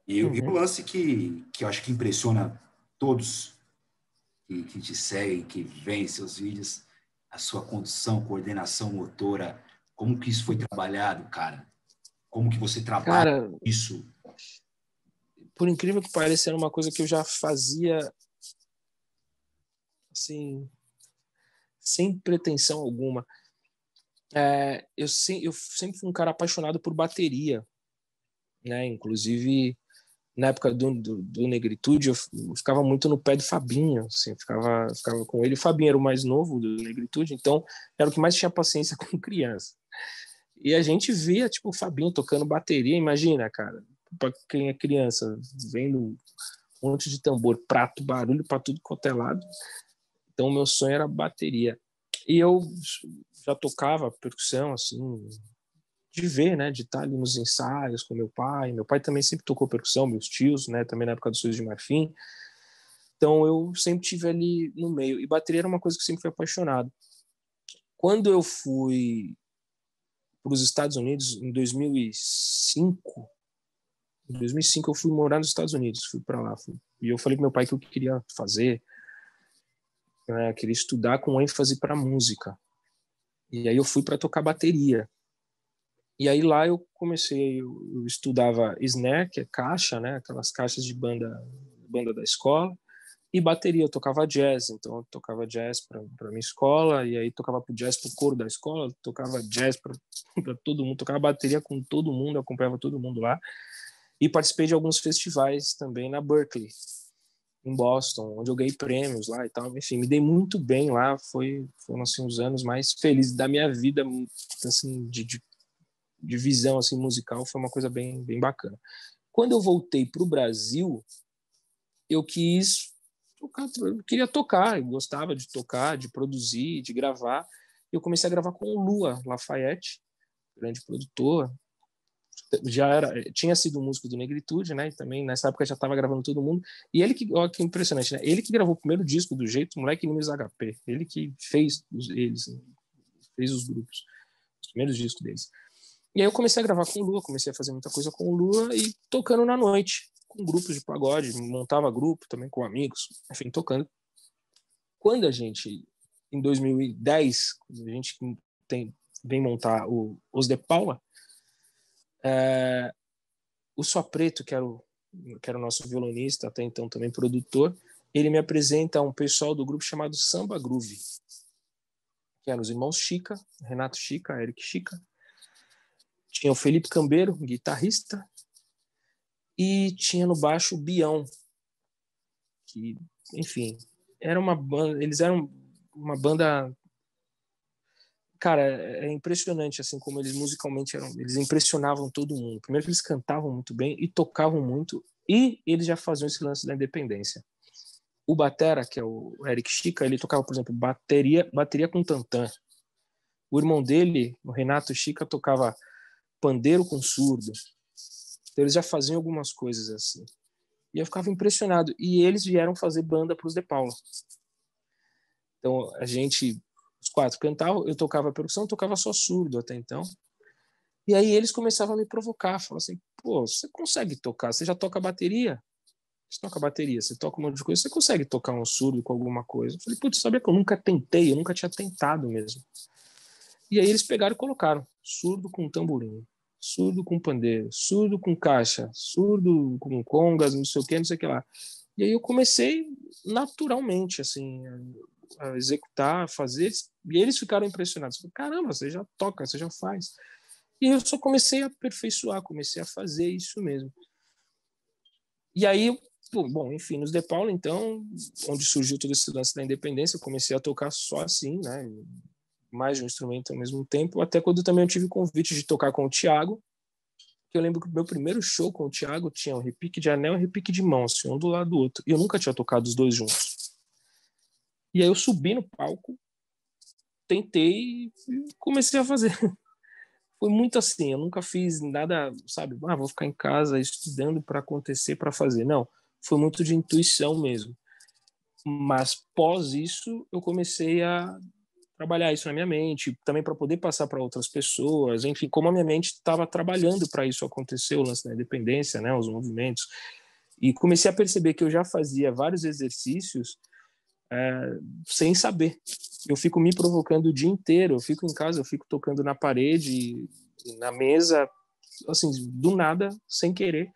E o Uhum. lance que eu acho que impressiona todos que te seguem, que veem seus vídeos, a sua condução, coordenação motora, como que isso foi trabalhado, cara? Como que você trabalha Cara, isso? por incrível que pareça, era uma coisa que eu já fazia, assim, sem pretensão alguma. Eu sempre fui um cara apaixonado por bateria, né? Inclusive, na época do Negritude, eu ficava muito no pé do Fabinho, assim, ficava com ele. O Fabinho era o mais novo do Negritude, então era o que mais tinha paciência com criança. E a gente via, tipo, o Fabinho tocando bateria, imagina, cara, para quem é criança, vendo um monte de tambor, prato, barulho para tudo quanto é lado. Então, o meu sonho era bateria. E eu já tocava percussão, assim, de ver, né, de estar ali nos ensaios com meu pai. Meu pai também sempre tocou percussão, meus tios, né, também na época dos Sonhos de Marfim. Então eu sempre tive ali no meio. E bateria era uma coisa que eu sempre fui apaixonado. Quando eu fui para os Estados Unidos em 2005, eu fui morar nos Estados Unidos, fui para lá. E eu falei para meu pai que eu queria fazer, né, queria estudar com ênfase para música. E aí eu fui para tocar bateria. E aí lá eu comecei, eu estudava snare, que é caixa, né, aquelas caixas de banda da escola. E bateria, eu tocava jazz, então eu tocava jazz para minha escola, e aí tocava jazz para o coro da escola, tocava jazz para todo mundo, tocava bateria com todo mundo, acompanhava todo mundo lá. E participei de alguns festivais também na Berkeley, em Boston, onde eu ganhei prêmios lá e tal. Enfim, me dei muito bem lá, foram assim, os anos mais felizes da minha vida, assim, de visão assim, musical, foi uma coisa bem, bem bacana. Quando eu voltei para o Brasil, eu queria tocar, eu gostava de tocar, de produzir, de gravar. Eu comecei a gravar com o Lua Lafayette, grande produtor. Tinha sido músico do Negritude, né? E também nessa época já estava gravando todo mundo. E ele que, olha que impressionante, né? Ele que gravou o primeiro disco do Jeito Moleque Nimes HP. Ele que fez fez os grupos, os primeiros discos deles. E aí eu comecei a gravar com o Lua, comecei a fazer muita coisa com o Lua e tocando na noite, com grupos de pagode, montava grupo também com amigos, enfim, tocando. Quando a gente, em 2010, a gente vem montar Os de Paula, o Só Preto, que era o nosso violonista, até então também produtor, ele me apresenta um pessoal do grupo chamado Samba Groove, que eram os irmãos Chica, Renato Chica, Eric Chica, tinha o Felipe Cambeiro, guitarrista, e tinha no baixo o Bião, que, enfim, era uma banda, eles eram uma banda, cara, é impressionante assim como eles musicalmente eles impressionavam todo mundo. Primeiro que eles cantavam muito bem e tocavam muito, e eles já faziam esse lance da independência. O batera, que é o Eric Chica, ele tocava, por exemplo, bateria com tantã. O irmão dele, o Renato Chica, tocava pandeiro com surdo. Então eles já faziam algumas coisas assim. E eu ficava impressionado. E eles vieram fazer banda para os De Paula. Então os quatro cantavam, eu tocava percussão, tocava só surdo até então. E aí eles começavam a me provocar, falavam assim, pô, você consegue tocar, você já toca bateria? Você toca bateria, você toca um monte de coisa, você consegue tocar um surdo com alguma coisa? Eu falei, putz, sabia que eu nunca tentei, eu nunca tinha tentado mesmo. E aí eles pegaram e colocaram surdo com tamborim, surdo com pandeiro, surdo com caixa, surdo com congas, não sei o que lá. E aí eu comecei naturalmente, assim, a executar, a fazer, e eles ficaram impressionados. Falei, caramba, você já toca, você já faz. E eu só comecei a aperfeiçoar, comecei a fazer isso mesmo. E aí, bom, enfim, nos De Paula, então, onde surgiu todo esse lance da independência, eu comecei a tocar só assim, né? Mais de um instrumento ao mesmo tempo, até quando também eu tive o convite de tocar com o Thiago, que eu lembro que o meu primeiro show com o Thiago tinha um repique de anel e um repique de mão, assim, um do lado do outro. E eu nunca tinha tocado os dois juntos. E aí eu subi no palco, tentei e comecei a fazer. Foi muito assim, eu nunca fiz nada, sabe? Vou ficar em casa estudando para acontecer, para fazer. Não, foi muito de intuição mesmo. Mas pós isso, eu comecei a trabalhar isso na minha mente, também para poder passar para outras pessoas, enfim, como a minha mente estava trabalhando para isso acontecer, o lance da independência, né, os movimentos, e comecei a perceber que eu já fazia vários exercícios sem saber. Eu fico me provocando o dia inteiro, eu fico em casa, eu fico tocando na parede, na mesa, assim, do nada, sem querer.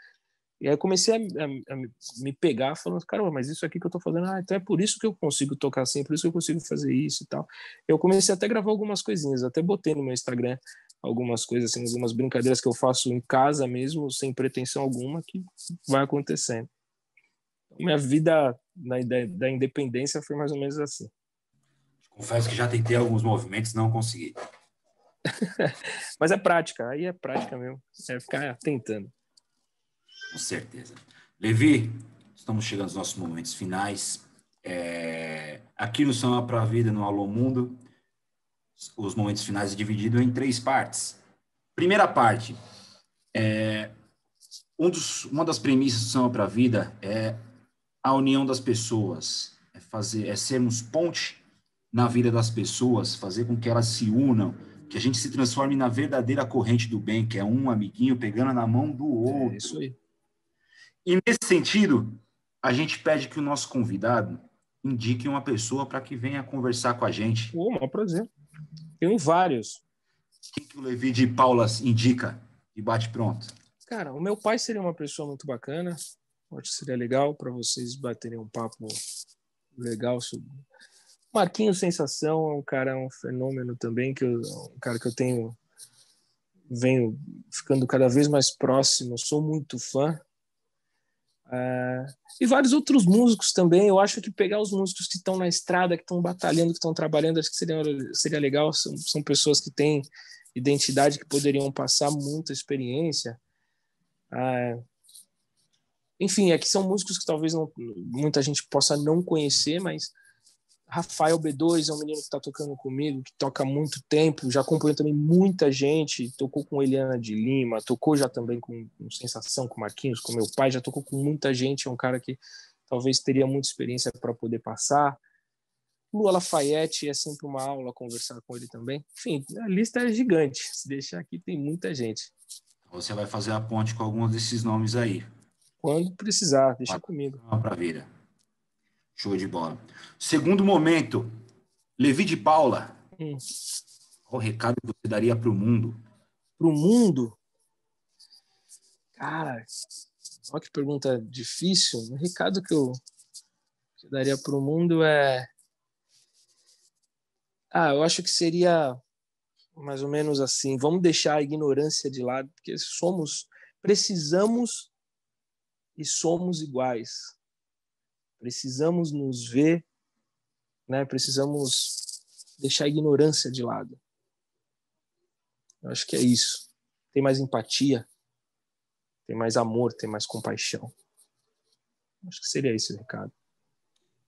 E aí eu comecei a me pegar falando, caramba, mas isso aqui que eu tô fazendo, então é por isso que eu consigo tocar assim, é por isso que eu consigo fazer isso e tal. Eu comecei até a gravar algumas coisinhas, até botei no meu Instagram algumas coisas, assim, algumas brincadeiras que eu faço em casa mesmo, sem pretensão alguma, que vai acontecendo. Minha vida da independência foi mais ou menos assim. Confesso que já tentei alguns movimentos, não consegui. Mas é prática, aí é prática mesmo, é ficar tentando. Com certeza. Levi, estamos chegando aos nossos momentos finais. Aqui no Samba para a Vida, no Alô Mundo, os momentos finais é dividido em 3 partes. Primeira parte, uma das premissas do Samba para a Vida é a união das pessoas, é sermos ponte na vida das pessoas, fazer com que elas se unam, que a gente se transforme na verdadeira corrente do bem, que é um amiguinho pegando na mão do outro. É isso aí. E nesse sentido, a gente pede que o nosso convidado indique uma pessoa para que venha conversar com a gente. Maior prazer. Tenho vários. Quem que o Levi de Paulas indica e bate pronto? Cara, o meu pai seria uma pessoa muito bacana. Acho que seria legal para vocês baterem um papo legal sobre... Marquinhos Sensação é um cara, um fenômeno também, um cara que eu venho ficando cada vez mais próximo, sou muito fã. E vários outros músicos também. Eu acho que pegar os músicos que estão na estrada, que estão batalhando, que estão trabalhando, acho que seria legal. São pessoas que têm identidade, que poderiam passar muita experiência. Enfim, aqui são músicos que talvez muita gente possa não conhecer, mas Rafael B2 é um menino que está tocando comigo, que toca há muito tempo, já acompanhou também muita gente, tocou com Eliana de Lima, tocou já também com Sensação, com Marquinhos, com meu pai, já tocou com muita gente, é um cara que talvez teria muita experiência para poder passar. Lua Lafayette, é sempre uma aula conversar com ele também. Enfim, a lista é gigante, se deixar aqui tem muita gente. Você vai fazer a ponte com alguns desses nomes aí. Quando precisar, deixa comigo. Para vir. Show de bola. Segundo momento, Levi de Paula. Qual o recado que você daria para o mundo? Para o mundo? Cara, olha que pergunta difícil. O recado que eu daria para o mundo é... eu acho que seria mais ou menos assim. Vamos deixar a ignorância de lado, porque precisamos e somos iguais. Precisamos nos ver, né? Precisamos deixar a ignorância de lado. Eu acho que é isso. Tem mais empatia, tem mais amor, tem mais compaixão. Acho que seria esse o recado.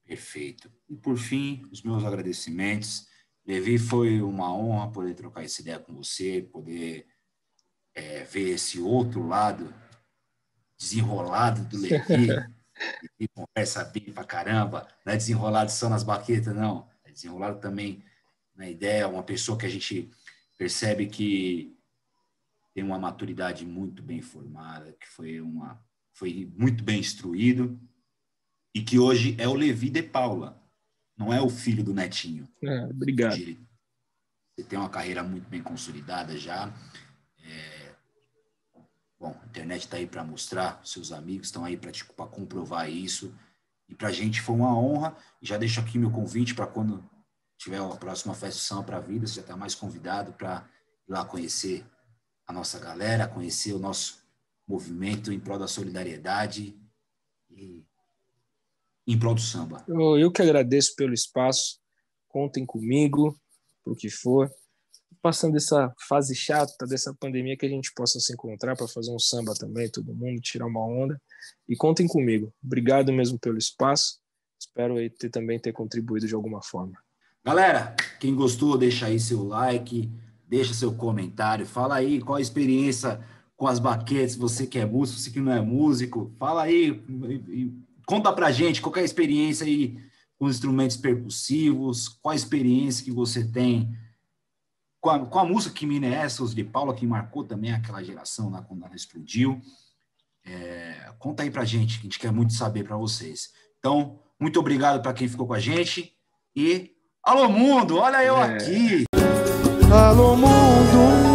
Perfeito. E por fim, os meus agradecimentos. Levi, foi uma honra poder trocar essa ideia com você, poder ver esse outro lado desenrolado do Levi. E conversa bem pra caramba, não é desenrolado só nas baquetas, não. É desenrolado também na ideia, uma pessoa que a gente percebe que tem uma maturidade muito bem formada, que foi muito bem instruído, e que hoje é o Levi de Paula, não é o filho do Netinho. Obrigado. Você tem uma carreira muito bem consolidada já. Bom, a internet está aí para mostrar, seus amigos estão aí para comprovar isso. E para a gente foi uma honra. E já deixo aqui meu convite para quando tiver a próxima Festa do Samba para a Vida, você já está mais convidado para ir lá conhecer a nossa galera, conhecer o nosso movimento em prol da solidariedade e em prol do samba. Eu que agradeço pelo espaço. Contem comigo, por que for. Passando essa fase chata dessa pandemia, que a gente possa se encontrar para fazer um samba também, todo mundo, tirar uma onda. E contem comigo. Obrigado mesmo pelo espaço. Espero aí também ter contribuído de alguma forma. Galera, quem gostou, deixa aí seu like, deixa seu comentário, fala aí qual a experiência com as baquetes, você que é músico, você que não é músico, fala aí, conta pra gente qual é a experiência aí com os instrumentos percussivos, qual a experiência que você tem com a música que mina é essa, os de Paula, que marcou também aquela geração lá quando ela explodiu. Conta aí pra gente, que a gente quer muito saber para vocês. Então, muito obrigado para quem ficou com a gente e alô mundo, olha eu aqui! Alô mundo!